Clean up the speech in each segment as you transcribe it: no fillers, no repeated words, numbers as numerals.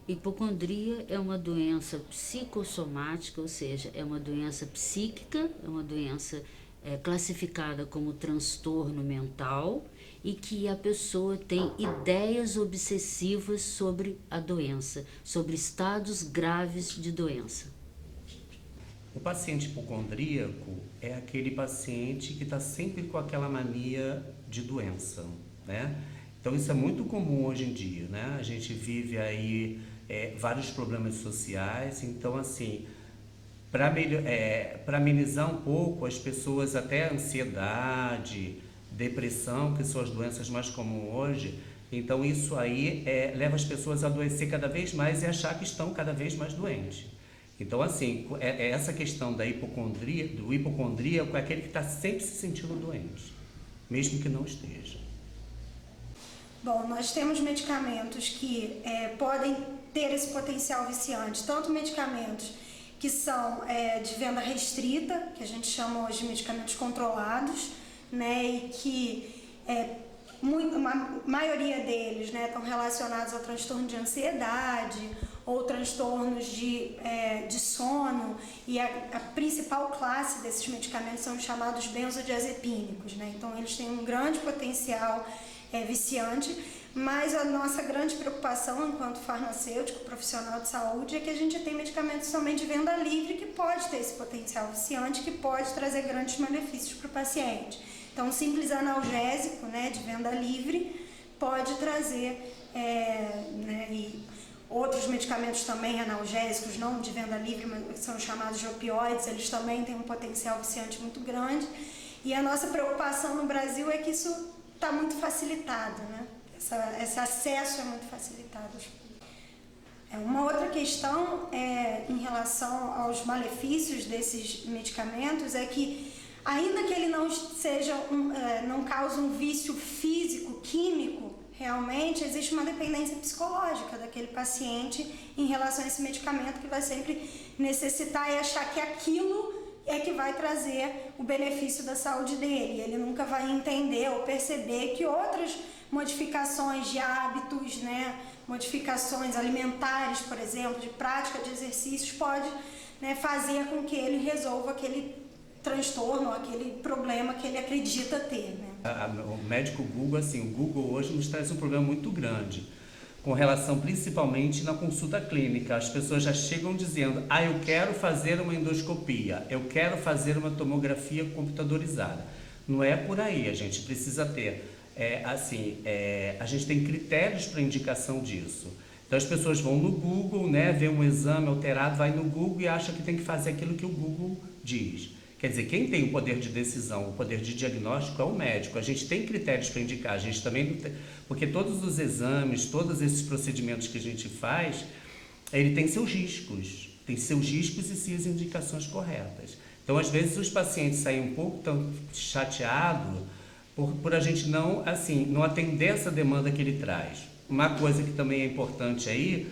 Hipocondria é uma doença psicossomática, ou seja, é uma doença psíquica, é uma doença classificada como transtorno mental e que a pessoa tem ideias obsessivas sobre a doença, sobre estados graves de doença. O paciente hipocondríaco é aquele paciente que está sempre com aquela mania de doença, né? Então isso é muito comum hoje em dia, né? A gente vive aí vários problemas sociais, então assim, para amenizar um pouco as pessoas, até ansiedade, depressão, que são as doenças mais comuns hoje, então isso aí leva as pessoas a adoecer cada vez mais e achar que estão cada vez mais doentes. Então, assim, essa questão da hipocondria, do hipocondríaco é aquele que está sempre se sentindo doente, mesmo que não esteja. Bom, nós temos medicamentos que podem ter esse potencial viciante, tanto medicamentos que são de venda restrita, que a gente chama hoje de medicamentos controlados, né, e que a maioria deles, né, estão relacionados ao transtorno de ansiedade ou transtornos de sono, e a principal classe desses medicamentos são os chamados benzodiazepínicos, né? Então eles têm um grande potencial viciante, mas a nossa grande preocupação enquanto farmacêutico, profissional de saúde, é que a gente tem medicamentos também de venda livre que pode ter esse potencial viciante, que pode trazer grandes malefícios para o paciente. Então, um simples analgésico, né, de venda livre pode trazer, e outros medicamentos também analgésicos, não de venda livre, mas são chamados de opioides, eles também têm um potencial viciante muito grande. E a nossa preocupação no Brasil é que isso está muito facilitado, né? Esse acesso é muito facilitado. Uma outra questão em relação aos malefícios desses medicamentos é que, ainda que ele não cause um vício físico, químico, realmente existe uma dependência psicológica daquele paciente em relação a esse medicamento, que vai sempre necessitar e achar que aquilo é que vai trazer o benefício da saúde dele. Ele nunca vai entender ou perceber que outras modificações de hábitos, né, modificações alimentares, por exemplo, de prática de exercícios, pode, né, fazer com que ele resolva aquele transtorno, aquele problema que ele acredita ter, né? O médico Google, assim, o Google hoje nos traz um problema muito grande, com relação principalmente na consulta clínica. As pessoas já chegam dizendo: eu quero fazer uma endoscopia, eu quero fazer uma tomografia computadorizada. Não é por aí, a gente precisa ter, a gente tem critérios para indicação disso. Então as pessoas vão no Google, né, vê um exame alterado, vai no Google e acha que tem que fazer aquilo que o Google diz. Quer dizer, quem tem o poder de decisão, o poder de diagnóstico é o médico. A gente tem critérios para indicar, a gente também não tem, porque todos os exames, todos esses procedimentos que a gente faz, ele tem seus riscos e suas indicações corretas. Então, às vezes, os pacientes saem um pouco tão chateados por a gente não atender essa demanda que ele traz. Uma coisa que também é importante aí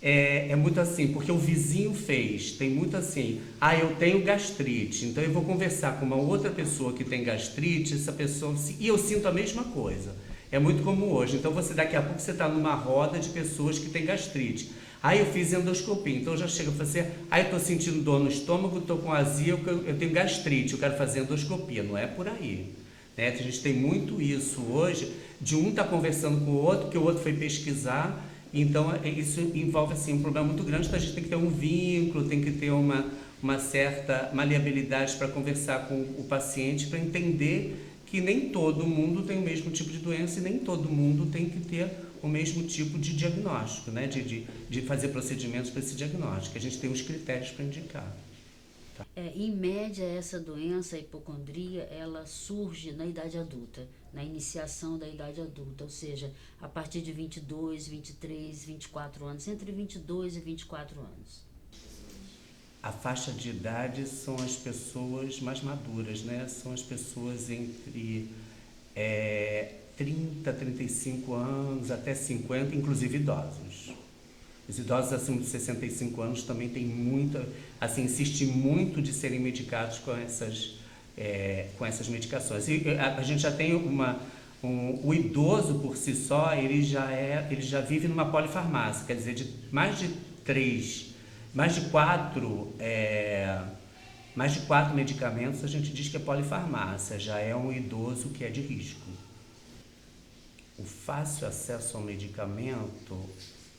é muito assim, porque o vizinho fez, tem muito assim: eu tenho gastrite, então eu vou conversar com uma outra pessoa que tem gastrite, essa pessoa, e eu sinto a mesma coisa. É muito comum hoje. Então daqui a pouco você está numa roda de pessoas que têm gastrite. Eu fiz endoscopia, então já chega para você: eu estou sentindo dor no estômago, estou com azia, eu tenho gastrite, eu quero fazer endoscopia. Não é por aí, né? A gente tem muito isso hoje, de um estar conversando com o outro, que o outro foi pesquisar. Então, isso envolve assim, um problema muito grande, então a gente tem que ter um vínculo, tem que ter uma certa maleabilidade para conversar com o paciente, para entender que nem todo mundo tem o mesmo tipo de doença e nem todo mundo tem que ter o mesmo tipo de diagnóstico, né? de fazer procedimentos para esse diagnóstico. A gente tem os critérios para indicar. Em média, essa doença, a hipocondria, ela surge na idade adulta, na iniciação da idade adulta, ou seja, a partir de 22, 23, 24 anos, entre 22 e 24 anos. A faixa de idade são as pessoas mais maduras, né? São as pessoas entre 30, 35 anos até 50, inclusive idosos. Os idosos acima de 65 anos também têm insistem muito de serem medicados com essas medicações. E a gente já tem O idoso por si só, ele já vive numa polifarmácia, quer dizer, de mais de quatro medicamentos a gente diz que é polifarmácia, já é um idoso que é de risco. O fácil acesso ao medicamento,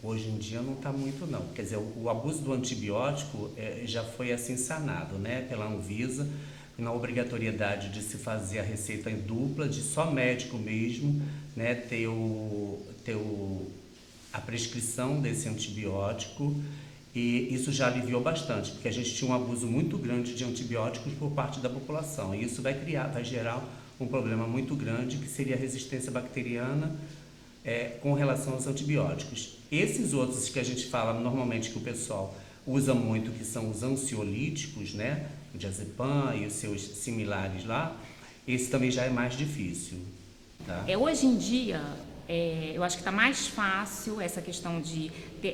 hoje em dia não está muito não, quer dizer, o abuso do antibiótico já foi assim sanado, né, pela Anvisa, na obrigatoriedade de se fazer a receita em dupla, de só médico mesmo, né, ter a prescrição desse antibiótico, e isso já aliviou bastante, porque a gente tinha um abuso muito grande de antibióticos por parte da população, e isso vai gerar um problema muito grande, que seria a resistência bacteriana com relação aos antibióticos. Esses outros que a gente fala normalmente que o pessoal usa muito, que são os ansiolíticos, né, o diazepam e os seus similares lá, esse também já é mais difícil. Tá? Hoje em dia, eu acho que está mais fácil essa questão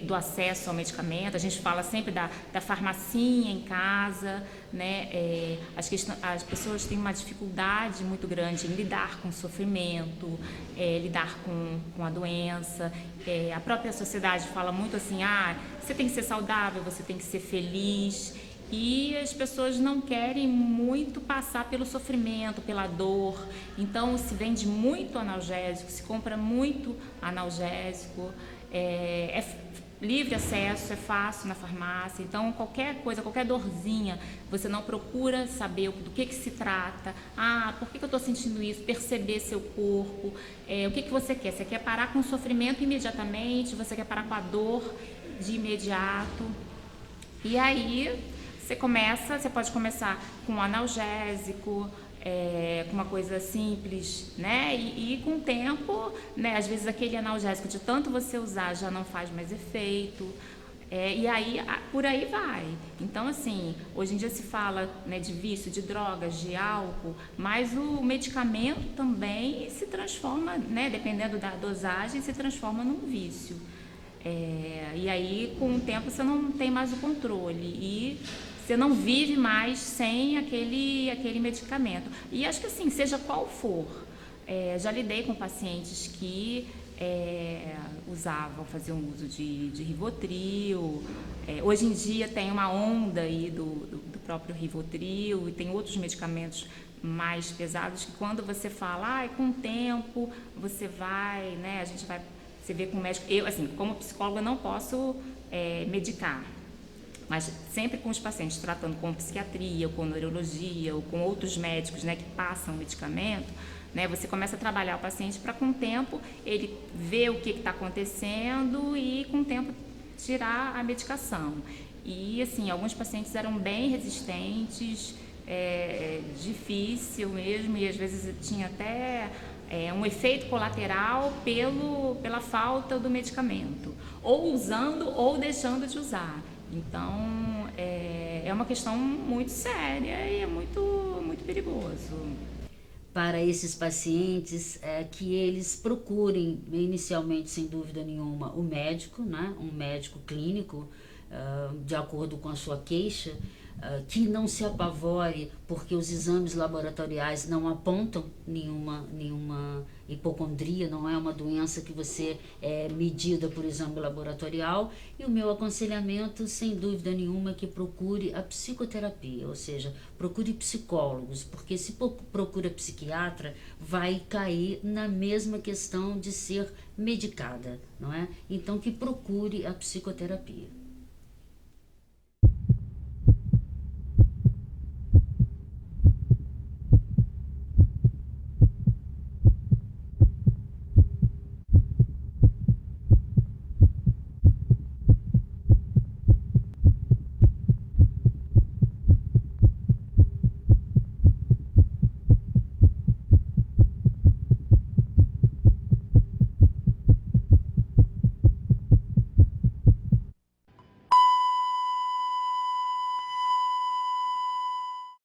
do acesso ao medicamento. A gente fala sempre da farmacinha em casa, né? As pessoas têm uma dificuldade muito grande em lidar com o sofrimento, lidar com a doença. A própria sociedade fala muito assim, você tem que ser saudável, você tem que ser feliz. E as pessoas não querem muito passar pelo sofrimento, pela dor. Então se vende muito analgésico, se compra muito analgésico, é livre acesso, é fácil na farmácia. Então qualquer coisa, qualquer dorzinha, você não procura saber do que se trata. Por que eu estou sentindo isso? Perceber seu corpo. O que você quer? Você quer parar com o sofrimento imediatamente? Você quer parar com a dor de imediato? E aí você pode começar com um analgésico, com uma coisa simples, né? E com o tempo, né? Às vezes aquele analgésico de tanto você usar já não faz mais efeito. E aí, por aí vai. Então, assim, hoje em dia se fala, né, de vício, de drogas, de álcool, mas o medicamento também se transforma, né? Dependendo da dosagem, se transforma num vício. E aí, com o tempo, você não tem mais o controle e você não vive mais sem aquele medicamento. E acho que assim, seja qual for, já lidei com pacientes que faziam uso de Rivotril. Hoje em dia tem uma onda aí do próprio Rivotril e tem outros medicamentos mais pesados que quando você fala, com o tempo você vai, né, você vê com o médico. Eu, assim, como psicóloga, não posso medicar, mas sempre com os pacientes, tratando com psiquiatria, ou com neurologia, ou com outros médicos, né, que passam medicamento, né, você começa a trabalhar o paciente para, com o tempo, ele ver o que está acontecendo e, com o tempo, tirar a medicação. E, assim, alguns pacientes eram bem resistentes, difícil mesmo, e às vezes tinha até um efeito colateral pela falta do medicamento, ou usando ou deixando de usar. Então, é uma questão muito séria e é muito, muito perigoso. Para esses pacientes, que eles procurem inicialmente, sem dúvida nenhuma, o médico, né? Um médico clínico, de acordo com a sua queixa, que não se apavore porque os exames laboratoriais não apontam nenhuma hipocondria, não é uma doença que você é medida por exame laboratorial. E o meu aconselhamento, sem dúvida nenhuma, é que procure a psicoterapia, ou seja, procure psicólogos, porque se procura psiquiatra, vai cair na mesma questão de ser medicada, não é? Então que procure a psicoterapia.